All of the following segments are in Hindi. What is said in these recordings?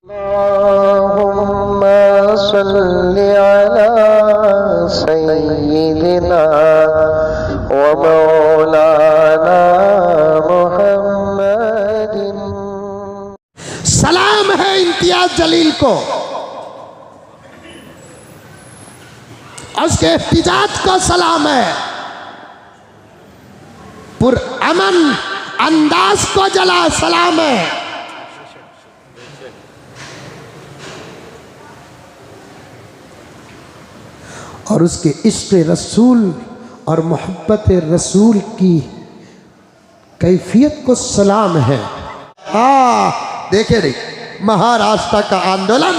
अल्लाहुम्मा सल्लि अला सय्यिदिना व मौलाना मुहम्मदिन। सलाम है इम्तियाज जलील को और उसके एहतिजाज को सलाम है। पुरअमन अंदाज को जला सलाम है। और उसके इश्क़ रसूल और मोहब्बत रसूल की कैफियत को सलाम है। देखे रे महाराष्ट्र का आंदोलन,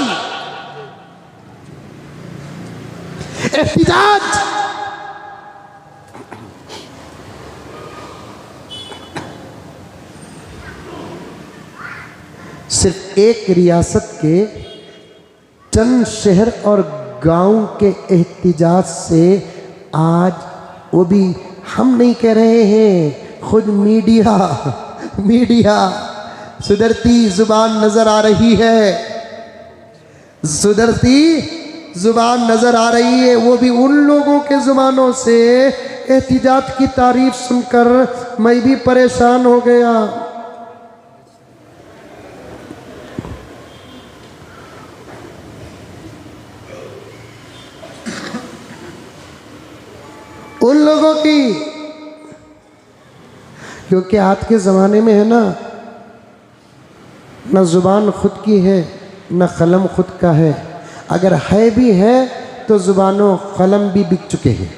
एहतिजाज, सिर्फ एक रियासत के चंद शहर और गांव के एहतिजाज से आज वो भी हम नहीं कह रहे हैं, खुद मीडिया सुधरती जुबान नजर आ रही है, सुधरती जुबान नजर आ रही है। वो भी उन लोगों के जुबानों से एहतिजाज की तारीफ सुनकर मैं भी परेशान हो गया। उन लोगों की, क्योंकि आज के ज़माने में है न ज़ुबान खुद की है न कलम खुद का है। अगर है भी है तो ज़ुबानों कलम भी बिक चुके हैं।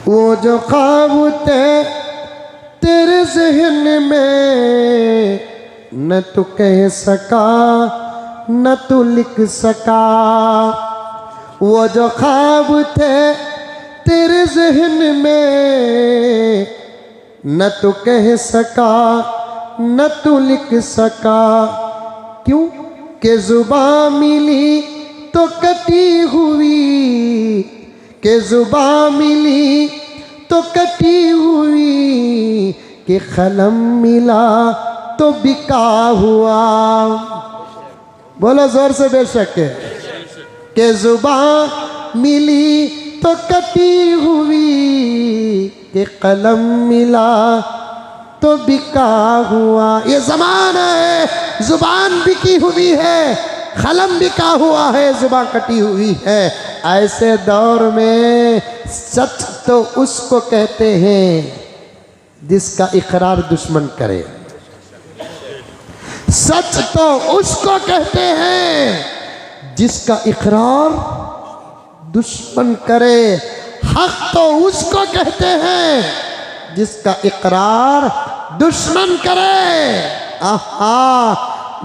वो जो ख्वाब थे तेरे ज़हन में न तू कह सका न तू लिख सका। वो जो ख्वाब थे तेरे ज़हन में न तो कह सका न तो लिख सका। क्यों कि ज़ुबान मिली तो कटी हुई, कि ज़ुबान मिली तो कटी हुई, कि कलम मिला तो बिका हुआ। बोलो जोर से बेशक है कि ज़ुबान मिली तो कटी हुई, कि कलम मिला तो बिका हुआ। ये ज़माना है ज़ुबान बिकी हुई है, कलम बिका हुआ है, ज़ुबान कटी हुई है। ऐसे दौर में सच तो उसको कहते हैं जिसका इकरार दुश्मन करे, सच तो उसको कहते हैं जिसका इकरार दुश्मन करे। हक तो उसको कहते हैं जिसका इकरार दुश्मन करे।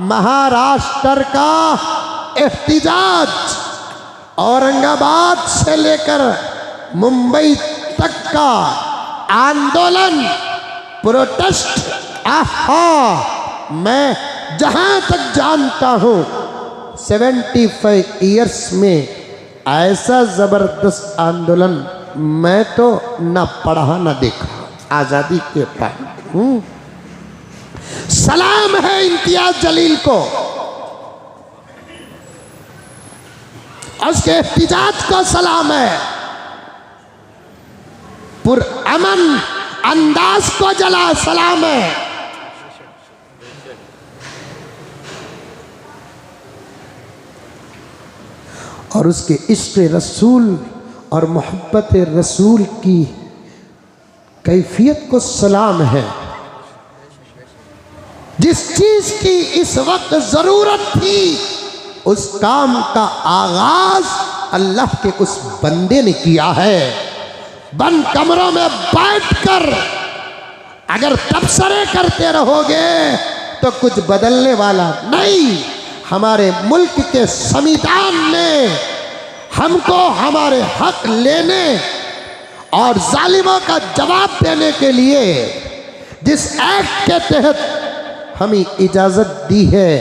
महाराष्ट्र का एहतिजाज औरंगाबाद से लेकर मुंबई तक का आंदोलन, प्रोटेस्ट, मैं जहां तक जानता हूं 75 ईयर्स में ऐसा ज़बरदस्त आंदोलन मैं तो ना पढ़ा ना देखा आज़ादी के बाद। सलाम है इम्तियाज जलील को और उसके एहतिजाज को सलाम है। पुरअमन अंदाज को जला सलाम है। और उसके इश्क़ रसूल और मोहब्बत रसूल की कैफियत को सलाम है। जिस चीज़ की इस वक्त ज़रूरत थी उस काम का आगाज़ अल्लाह के उस बंदे ने किया है। बंद कमरों में बैठकर अगर तबसरे करते रहोगे तो कुछ बदलने वाला नहीं। हमारे मुल्क के संविधान ने हमको हमारे हक लेने और जालिमों का जवाब देने के लिए जिस एक्ट के तहत हमें इजाज़त दी है,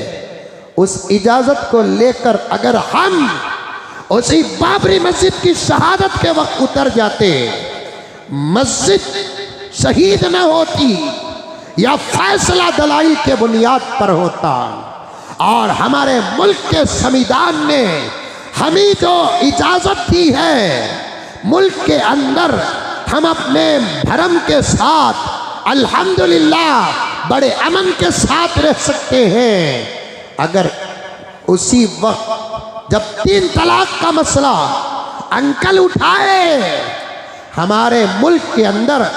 उस इजाज़त को लेकर अगर हम उसी बाबरी मस्जिद की शहादत के वक्त उतर जाते, मस्जिद शहीद न होती, यह फैसला दलाइल के बुनियाद पर होता। और हमारे मुल्क के संविधान ने हमें जो इजाज़त दी है, मुल्क के अंदर हम अपने धर्म के साथ अल्हम्दुलिल्लाह बड़े अमन के साथ रह सकते हैं। अगर उसी वक्त जब 3 तलाक का मसला अंकल उठाए, हमारे मुल्क के अंदर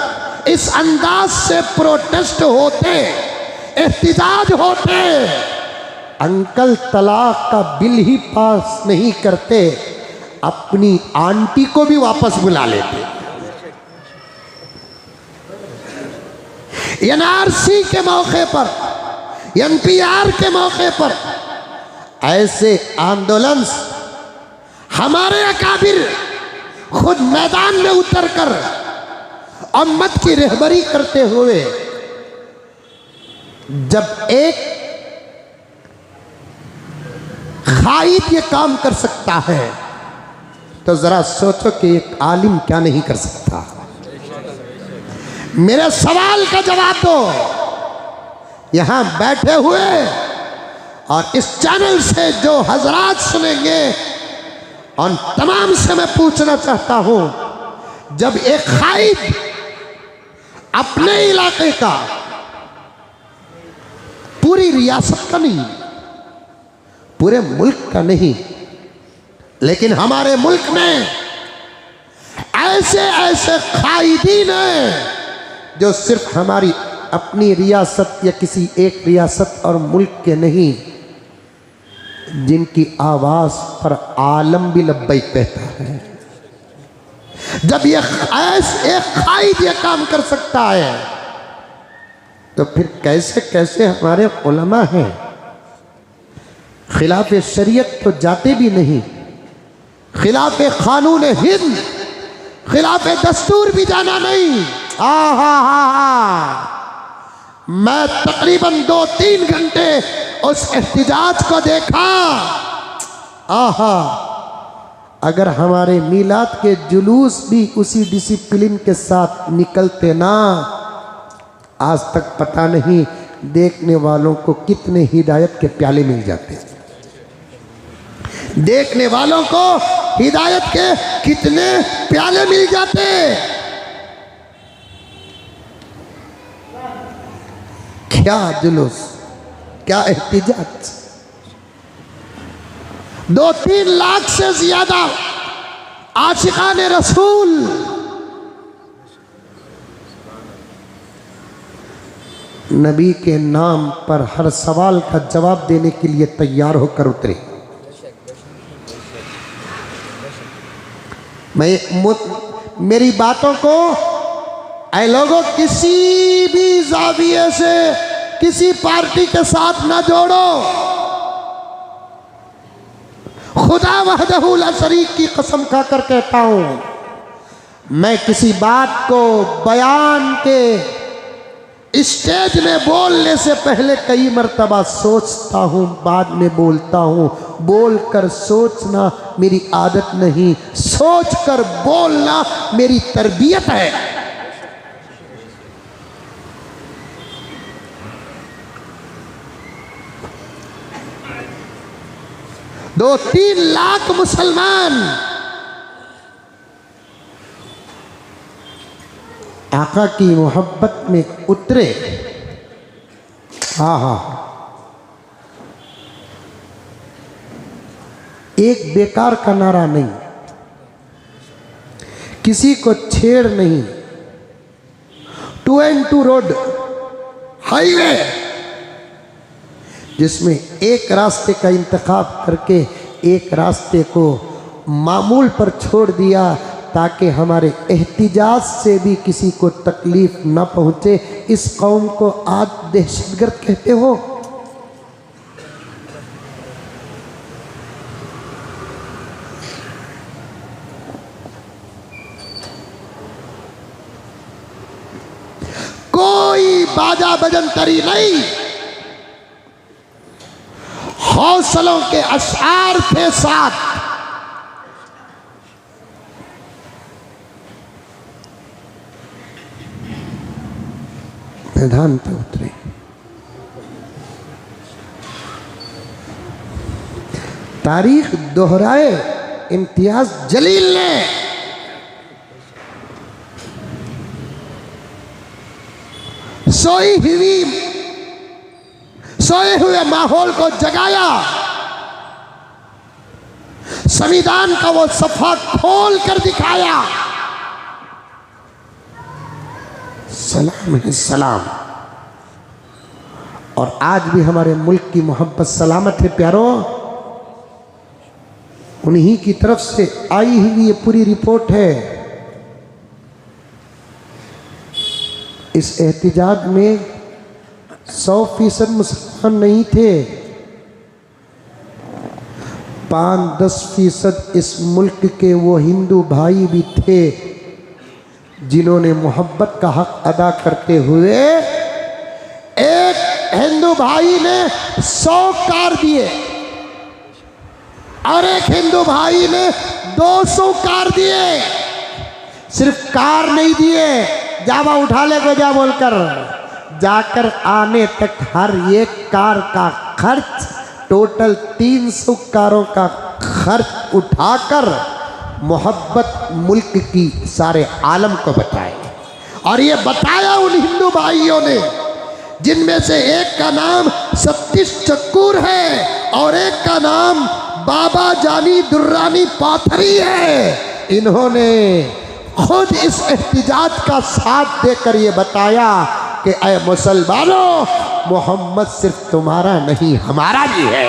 इस अंदाज से प्रोटेस्ट होते, एहतिजाज होते, अंकल तलाक का बिल ही पास नहीं करते, अपनी आंटी को भी वापस बुला लेते। एनआरसी के मौके पर, एनपीआर के मौके पर ऐसे आंदोलन हमारे अकाबिर खुद मैदान में उतरकर उम्मत की रहबरी करते हुए, जब एक खाइद ये काम कर सकता है तो जरा सोचो कि एक आलिम क्या नहीं कर सकता। मेरे सवाल का जवाब दो। यहां बैठे हुए और इस चैनल से जो हजरात सुनेंगे, और तमाम से मैं पूछना चाहता हूं, जब एक खाइद अपने इलाके का, पूरी रियासत का नहीं, पूरे मुल्क का नहीं, लेकिन हमारे मुल्क में ऐसे ऐसे खाइदीन हैं जो सिर्फ हमारी अपनी रियासत या किसी एक रियासत और मुल्क के नहीं, जिनकी आवाज पर आलम भी लब्बैक कहता है। जब ये एक खाइद ये काम कर सकता है, तो फिर कैसे कैसे हमारे उलमा हैं, खिलाफ शरीयत तो जाते भी नहीं, खिलाफ कानून हिंद, खिलाफ दस्तूर भी जाना नहीं। मैं तकरीबन 2-3 घंटे उस एहतिजाज को देखा। अगर हमारे मीलाद के जुलूस भी उसी डिसिप्लिन के साथ निकलते ना, आज तक पता नहीं देखने वालों को कितने हिदायत के प्याले मिल जाते, देखने वालों को हिदायत के कितने प्याले मिल जाते। क्या जुलूस, क्या एहतिजाज। 2-3 लाख से ज्यादा आशिकाने रसूल नबी के नाम पर हर सवाल का जवाब देने के लिए तैयार होकर उतरे। मेरी बातों को ऐ लोगों किसी भी जाविये से किसी पार्टी के साथ ना जोड़ो। खुदा वहदहू ला शरीक की कसम खाकर कहता हूं, मैं किसी बात को बयान के स्टेज में बोलने से पहले कई मर्तबा सोचता हूं, बाद में बोलता हूं। बोलकर सोचना मेरी आदत नहीं, सोचकर बोलना मेरी तरबियत है। दो 3 लाख मुसलमान आका की मोहब्बत में उतरे। एक बेकार का नारा नहीं, किसी को छेड़ नहीं, 2&2 रोड हाईवे जिसमें एक रास्ते का इंतखाब करके एक रास्ते को मामूल पर छोड़ दिया ताकि हमारे एहतिजाज से भी किसी को तकलीफ न पहुंचे। इस कौम को आज दहशतगर्द कहते हो। कोई बाजा बजंतरी नहीं, हौसलों के अशआर के साथ मैदान पे उतरे। तारीख दोहराए इम्तियाज जलील ने। सोए हुए माहौल को जगाया, संविधान का वो सफा खोल कर दिखाया। सलाम है सलाम। और आज भी हमारे मुल्क की मोहब्बत सलामत है प्यारो। उन्हीं की तरफ से आई हुई ये पूरी रिपोर्ट है। इस एहतिजाज में 100% मुसलमान नहीं थे, 5-10% इस मुल्क के वो हिंदू भाई भी थे जिन्होंने मोहब्बत का हक अदा करते हुए, एक हिंदू भाई ने 100 कार दिए और एक हिंदू भाई ने 200 कार दिए। सिर्फ कार नहीं दिए, जावा उठा ले को जा बोलकर, जाकर आने तक हर एक कार का खर्च, टोटल 300 कारों का खर्च उठाकर मोहब्बत मुल्क की सारे आलम को बताए। और ये बताया उन हिंदू भाइयों ने जिनमें से एक का नाम सतीश चक्कूर है और एक का नाम बाबा जानी दुर्रानी पाथरी है। इन्होंने खुद इस एहतिजाज का साथ देकर ये बताया कि ऐ मुसलमानों, मोहम्मद सिर्फ तुम्हारा नहीं हमारा भी है।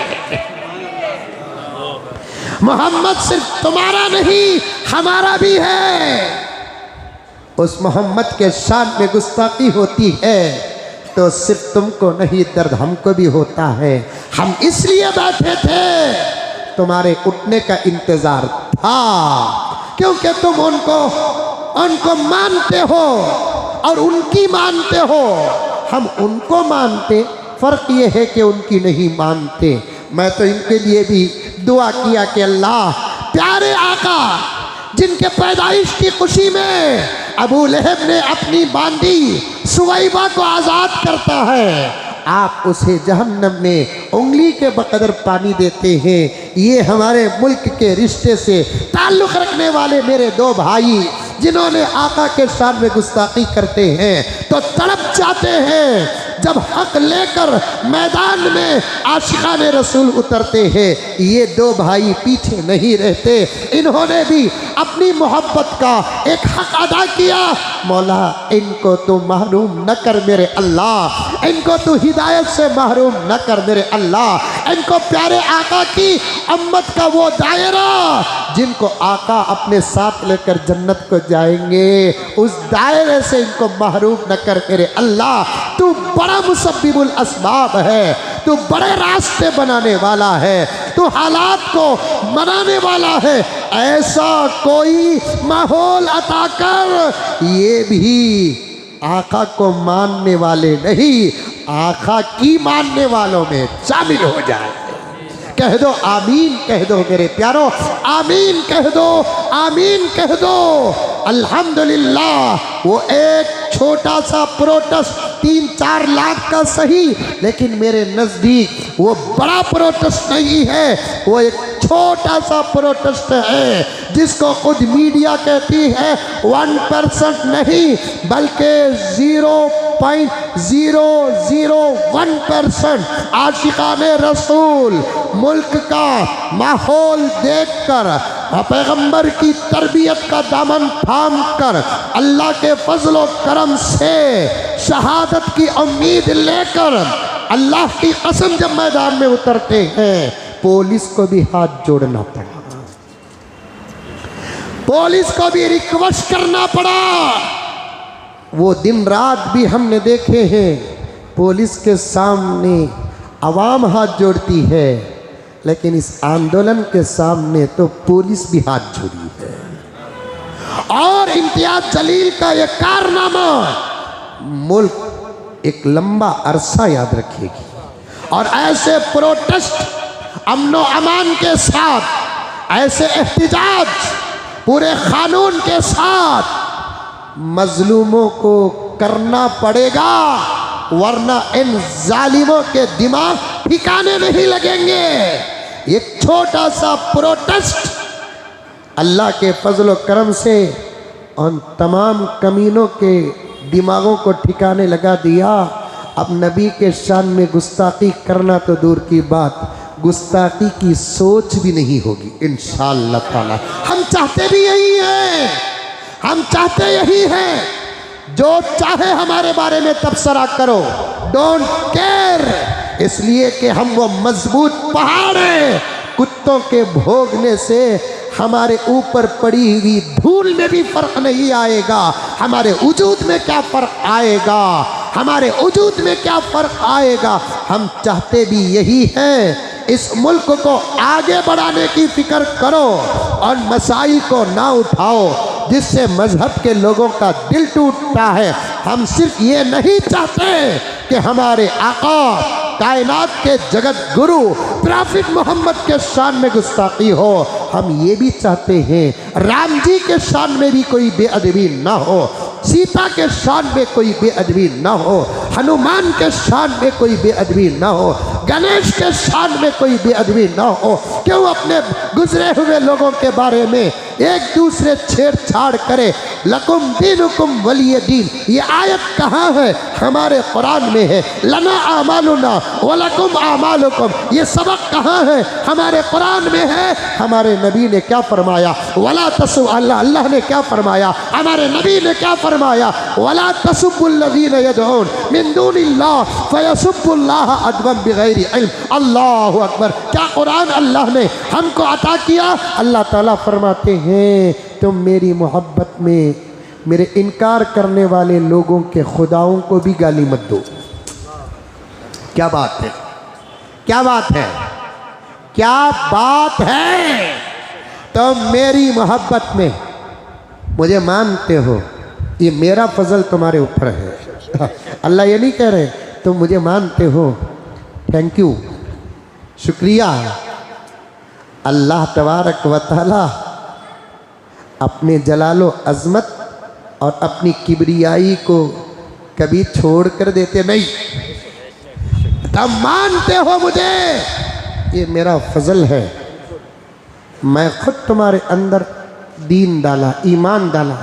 मोहम्मद सिर्फ तुम्हारा नहीं हमारा भी है। उस मोहम्मद के शान में गुस्ताखी होती है तो सिर्फ तुमको नहीं, दर्द हमको भी होता है। हम इसलिए बैठे थे, तुम्हारे उठने का इंतजार था, क्योंकि तुम उनको मानते हो और उनकी मानते हो। हम उनको मानते, फर्क ये है कि उनकी नहीं मानते। मैं तो इनके लिए भी दुआ किया कि अल्लाह प्यारे आका जिनके पैदाइश की खुशी में अबू लहब ने अपनी बांदी सुवैबा को आज़ाद करता है, आप उसे जहन्नम में उंगली के बकदर पानी देते हैं। ये हमारे मुल्क के रिश्ते से ताल्लुक़ रखने वाले मेरे 2 भाई जिन्होंने आका के शान में गुस्ताखी करते हैं तो तड़प जाते हैं जब हक लेकर मैदान में आशिकाने रसूल उतरते हैं। ये 2 भाई पीछे नहीं रहते, इन्होंने भी अपनी मोहब्बत का एक हक अदा किया। मौला इनको तो महरूम न कर मेरे अल्लाह, इनको तो हिदायत से महरूम न कर मेरे अल्लाह। इनको प्यारे आका की उम्मत का वो दायरा जिनको आका अपने साथ लेकर जन्नत को जाएंगे, उस दायरे से इनको महरूम न कर मेरे अल्लाह। तू बड़ा मुसब्बिबुल असबाब है, तू बड़े रास्ते बनाने वाला है, तू हालात को मनाने वाला है। ऐसा कोई माहौल अता कर ये भी आका को मानने वाले नहीं, आका की मानने वालों में शामिल हो जाए। कह दो आमीन, कह दो मेरे प्यारो, आमीन कह दो, आमीन कह दो। अल्हम्दुलिल्लाह वो एक छोटा सा प्रोटेस्ट 3-4 लाख का सही, लेकिन मेरे नज़दीक वो बड़ा प्रोटेस्ट नहीं है, वो एक छोटा सा प्रोटेस्ट है जिसको खुद मीडिया कहती है 1% नहीं बल्कि 0.001% आशिकाने रसूल मुल्क का माहौल देखकर, पैगंबर की तरबियत का दामन थाम कर, अल्लाह के फजलो करम से शहादत की उम्मीद लेकर अल्लाह की कसम जब मैदान में उतरते हैं, पुलिस को भी हाथ जोड़ना पड़ा, पुलिस को भी रिक्वेस्ट करना पड़ा। वो दिन रात भी हमने देखे हैं, पुलिस के सामने आवाम हाथ जोड़ती है, लेकिन इस आंदोलन के सामने तो पुलिस भी हाथ जोड़ी है। और इम्तियाज जलील का ये कारनामा मुल्क एक लंबा अरसा याद रखेगी। और ऐसे प्रोटेस्ट अमनो अमान के साथ, ऐसे एहतिजाज पूरे कानून के साथ मजलूमों को करना पड़ेगा। वरना इन जालिमों के दिमाग ठिकाने नहीं लगेंगे। एक छोटा सा प्रोटेस्ट अल्लाह के फजल करम से उन तमाम कमीनों के दिमागों को ठिकाने लगा दिया। अब नबी के शान में गुस्ताखी करना तो दूर की बात, गुस्ताखी की सोच भी नहीं होगी इंशाअल्लाह ताला। हम चाहते भी यही हैं, हम चाहते यही हैं। जो चाहे हमारे बारे में तबसरा करो, डोंट केयर, इसलिए कि हम वो मजबूत पहाड़ हैं। कुत्तों के भोगने से हमारे ऊपर पड़ी हुई धूल में भी फर्क नहीं आएगा। हमारे वजूद में क्या फर्क आएगा, हमारे वजूद में क्या फर्क आएगा। हम चाहते भी यही हैं। इस मुल्क को आगे बढ़ाने की फिक्र करो और मसाइल को ना उठाओ जिससे मजहब के लोगों का दिल टूटता है। हम सिर्फ ये नहीं चाहते कि हमारे आका कायनात के जगत गुरु प्रॉफिट मोहम्मद के शान में गुस्ताखी हो, हम ये भी चाहते हैं राम जी के शान में भी कोई बेअदबी ना हो, सीता के शान में कोई बेअदबी ना हो, हनुमान के शान में कोई बेअदबी ना हो, गणेश के शान में कोई बेअदबी ना हो। क्यों अपने गुजरे हुए लोगों के बारे में एक दूसरे छेड़छाड़ करे। लकुम दीनुकुम वलिय दीन, ये आयत कहाँ है? हमारे कुरान में है। लना आमालुना वलकुम आमालुकुम, ये सबक कहाँ है? हमारे कुरान में है। हमारे नबी ने क्या फरमाया? वला तसु, अल्लाह ने क्या फरमाया? हमारे नबी ने क्या फरमाया? वला तसुब्बुल्लज़ीना यदऊन मिन दूनिल्लाह फयसुब्बुल्लाह अदवन बिगैरि इल्म। अल्लाहु अकबर। क्या कुरान अल्लाह ने हमको अता किया? अल्लाह ताला फरमाते हैं तुम मेरी मोहब्बत में मेरे इनकार करने वाले लोगों के खुदाओं को भी गाली मत दो। क्या बात है, क्या बात है, क्या बात है। तुम मेरी मोहब्बत में मुझे मानते हो, ये मेरा फजल तुम्हारे ऊपर है। अल्लाह ये नहीं कह रहे तुम मुझे मानते हो, थैंक यू, शुक्रिया। अल्लाह तबारक व तआला अपने जलालो अज़मत और अपनी किबरियाई को कभी छोड़ कर देते नहीं। तब मानते हो मुझे, ये मेरा फजल है। मैं खुद तुम्हारे अंदर दीन डाला, ईमान डाला,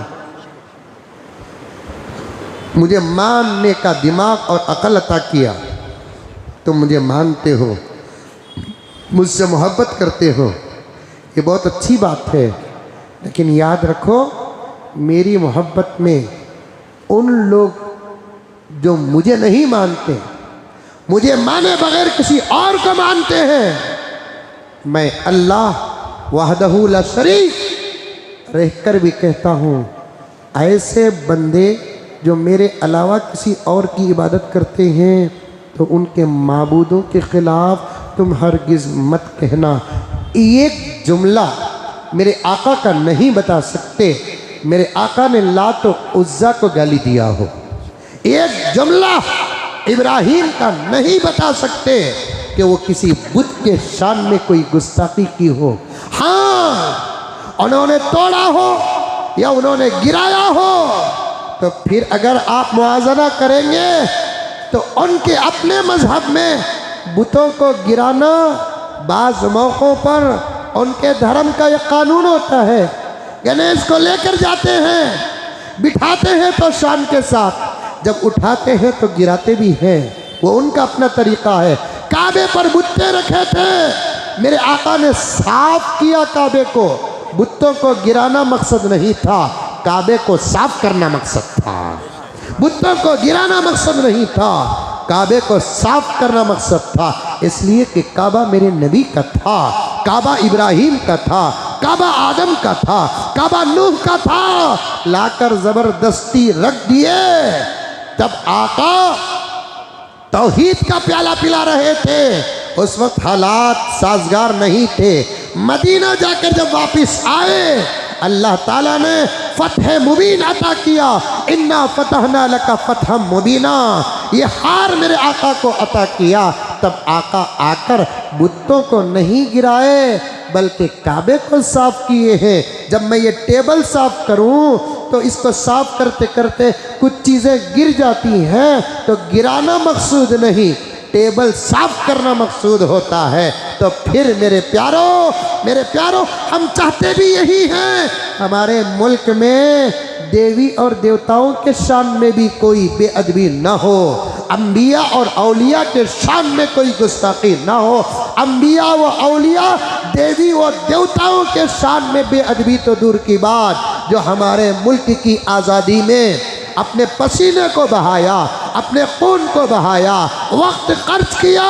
मुझे मानने का दिमाग और अकल अता किया। तुम मुझे मानते हो, मुझसे मोहब्बत करते हो, ये बहुत अच्छी बात है। लेकिन याद रखो मेरी मोहब्बत में उन लोग जो मुझे नहीं मानते, मुझे माने बगैर किसी और को मानते हैं, मैं अल्लाह वहदहू ला शरीक रहकर भी कहता हूँ ऐसे बंदे जो मेरे अलावा किसी और की इबादत करते हैं तो उनके माबूदों के ख़िलाफ़ तुम हरगिज़ मत कहना। एक जुमला मेरे आका का नहीं बता सकते, मेरे आका ने लात और उज़्ज़ा को गाली दिया हो। एक जुमला इब्राहीम का नहीं बता सकते कि वो किसी बुत के शान में कोई गुस्ताखी की हो। हाँ, उन्होंने तोड़ा हो या उन्होंने गिराया हो तो फिर अगर आप मुआज़ना करेंगे तो उनके अपने मजहब में बुतों को गिराना बाज़ मौक़ों पर उनके धर्म का एक कानून होता है। गणेश को लेकर जाते हैं, बिठाते हैं तो शान के साथ, जब उठाते हैं तो गिराते भी हैं, वो उनका अपना तरीक़ा है। काबे पर बुत्ते रखे थे, मेरे आका ने साफ किया काबे को। बुत्तों को गिराना मकसद नहीं था, काबे को साफ करना मकसद था। बुत्तों को गिराना मकसद नहीं था, काबे को साफ करना मकसद था। इसलिए कि काबा मेरे नबी का था, काबा इब्राहीम का था, काबा आदम का था, काबा नूह का था। लाकर ज़बरदस्ती रख दिए। तब आका तौहीद का प्याला पिला रहे थे, उस वक्त हालात साजगार नहीं थे। मदीना जाकर जब वापस आए अल्लाह ताला ने फतह मुबीन अता किया। इन्ना फतहना लका फतहम मुबीना, ये हार मेरे आका को अता किया। तब आका आकर बुतों को नहीं गिराए बल्कि काबे को साफ किए हैं। जब मैं ये टेबल साफ करूं तो इसको साफ करते करते कुछ चीज़ें गिर जाती हैं, तो गिराना मकसूद नहीं, टेबल साफ करना मकसूद होता है। तो फिर मेरे प्यारों हम चाहते भी यही हैं, हमारे मुल्क में देवी और देवताओं के शान में भी कोई बेअदबी ना हो, अंबिया और औलिया के शान में कोई गुस्ताखी ना हो। अंबिया व औलिया, देवी व देवताओं के शान में बेअदबी तो दूर की बात, जो हमारे मुल्क की आज़ादी में अपने पसीने को बहाया, अपने खून को बहाया, वक्त खर्च किया,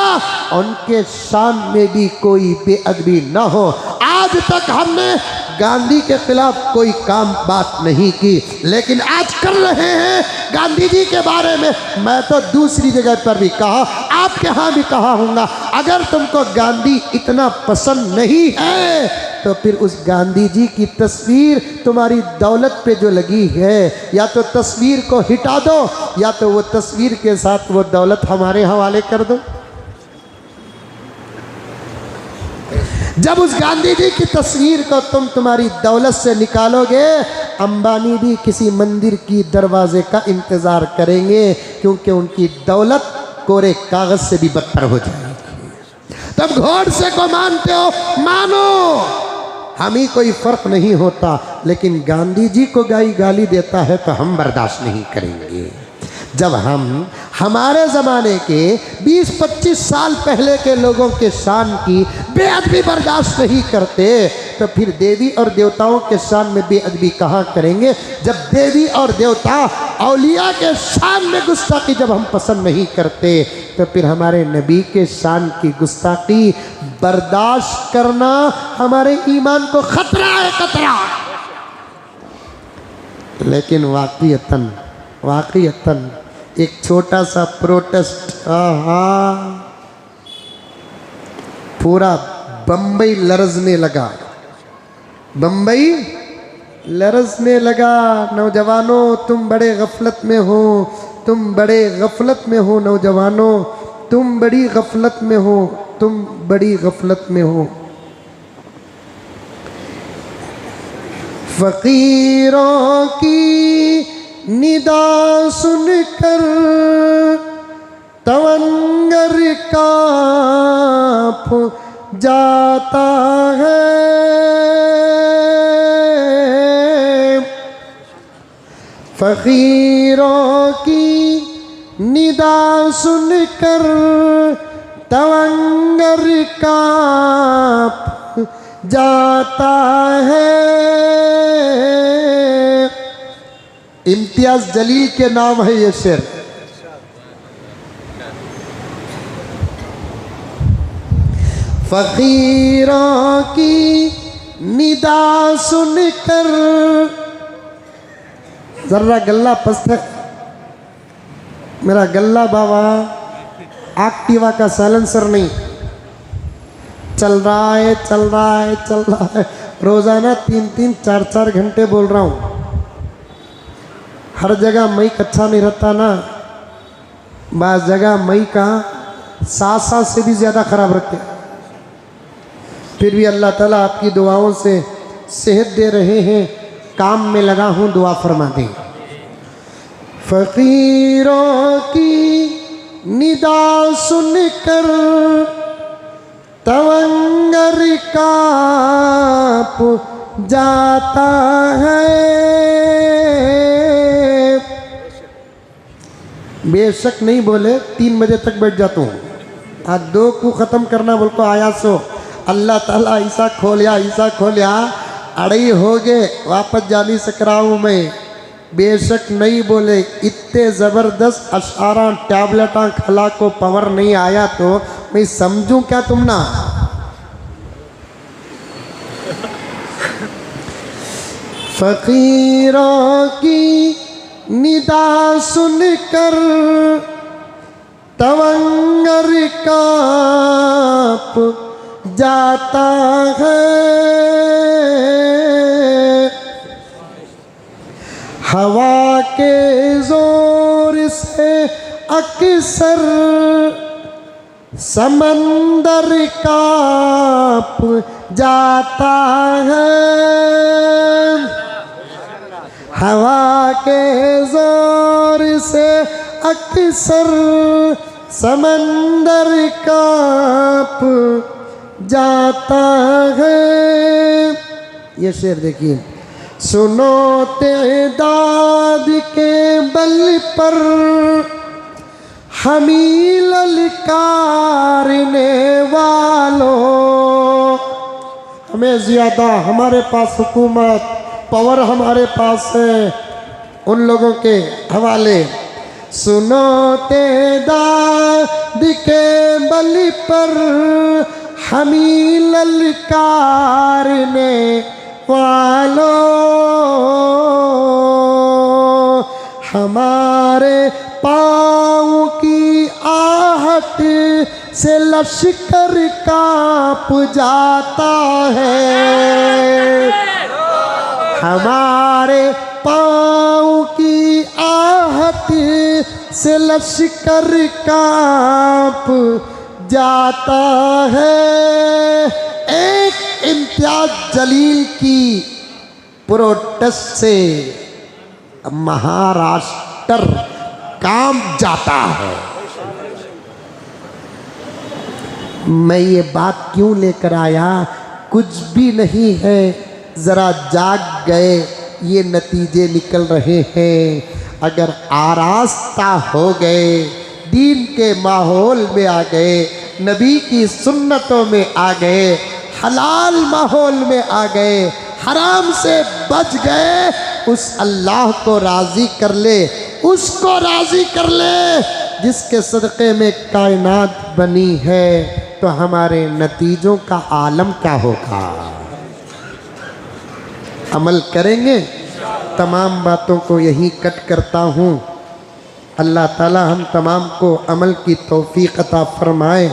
उनके शान में भी कोई बेअदबी ना हो। आज तक हमने गांधी के खिलाफ कोई काम बात नहीं की, लेकिन आज कर रहे हैं गांधी जी के बारे में। मैं तो दूसरी जगह पर भी कहा, आपके यहाँ भी कहा हूँगा, अगर तुमको गांधी इतना पसंद नहीं है तो फिर उस गांधी जी की तस्वीर तुम्हारी दौलत पे जो लगी है, या तो तस्वीर को हिटा दो या तो वो तस्वीर के साथ वो दौलत हमारे हवाले कर दो। जब उस गांधी जी की तस्वीर को तुम तुम्हारी दौलत से निकालोगे, अंबानी भी किसी मंदिर की दरवाजे का इंतज़ार करेंगे, क्योंकि उनकी दौलत कोरे कागज से भी बदतर हो जाएगी। तब घोड़ से को मानते हो, मानो, हमें कोई फर्क नहीं होता, लेकिन गांधी जी को गाली देता है तो हम बर्दाश्त नहीं करेंगे। जब हम हमारे ज़माने के 20-25 साल पहले के लोगों के शान की बेअदबी बर्दाश्त नहीं करते, तो फिर देवी और देवताओं के शान में बेअदबी कहाँ करेंगे। जब देवी और देवता औलिया के शान में गुस्ताखी जब हम पसंद नहीं करते, तो फिर हमारे नबी के शान की गुस्ताखी बर्दाश्त करना हमारे ईमान को खतरा है, खतरा। लेकिन वाक़ईतन एक छोटा सा प्रोटेस्ट, पूरा बम्बई लरजने लगा, बम्बई लरजने लगा। नौजवानों तुम बड़े गफलत में हो, तुम बड़े गफलत में हो, नौजवानों तुम बड़ी गफलत में हो, तुम बड़ी गफलत में हो। फ़कीरों की निदा सुनकर तवंगर काँप जाता है, फ़कीरों की निदा सुनकर तवंगर काँप जाता है। इम्तियाज जलील के नाम है ये शेर। फ़कीरों की निदा सुनकर, जर्रा गल्ला पस्त है मेरा गल्ला बाबा, एक्टिवा का साइलेंसर नहीं, चल रहा है, रोज़ाना 3-3, 4-4 घंटे बोल रहा हूँ। हर जगह माइक अच्छा नहीं रहता ना, बाज़ जगह माइक का 7 से भी ज़्यादा ख़राब रखते। फिर भी अल्लाह ताला आपकी दुआओं से सेहत दे रहे हैं, काम में लगा हूँ, दुआ फरमा दें। फ़कीरों की निदा सुनकर तवंगर काँप जाता है। बेशक नहीं बोले 3 बजे तक बैठ जाता हूँ, आज 2 को ख़त्म करना बोल को आया सो अल्लाह ताला ऐसा खोलिया अड़ई हो गए, वापस जा नहीं सक रहा हूँ मैं। बेशक नहीं बोले, इतने ज़बरदस्त अशारा टैबलेटा खला को पावर नहीं आया तो मैं समझूं क्या तुम ना। फ़कीरों की निदा सुनकर तवंगर काँप जाता है, हवा के जोर से अक्सर समंदर कांप जाता है, हवा के जोर से अक्सर समंदर कांप जाता है। ये शेर देखिए, सुनो तेदाद के बल पर हमी ललकारने वालों, हमें ज़्यादा हमारे पास हुकूमत पावर हमारे पास है उन लोगों के हवाले। सुनो तेदाद के बल पर हमी ललकारने वालों, हमारे पाँव की आहट से लश्कर कांप जाता है, हमारे पाँव की आहट से लश्कर कांप जाता है। एक इम्तियाज जलील की प्रोटेस्ट से महाराष्ट्र कांप जाता है। मैं ये बात क्यों लेकर आया, कुछ भी नहीं है, ज़रा जाग गए ये नतीजे निकल रहे हैं। अगर आरास्ता हो गए, दीन के माहौल में आ गए, नबी की सुन्नतों में आ गए, हलाल माहौल में आ गए, हराम से बच गए, उस अल्लाह को राज़ी कर ले, उसको राज़ी कर ले जिसके सदक़े में कायनात बनी है, तो हमारे नतीजों का आलम क्या होगा। अमल करेंगे। तमाम बातों को यहीं कट करता हूँ। अल्लाह ताला हम तमाम को अमल की तौफीक अता फरमाए।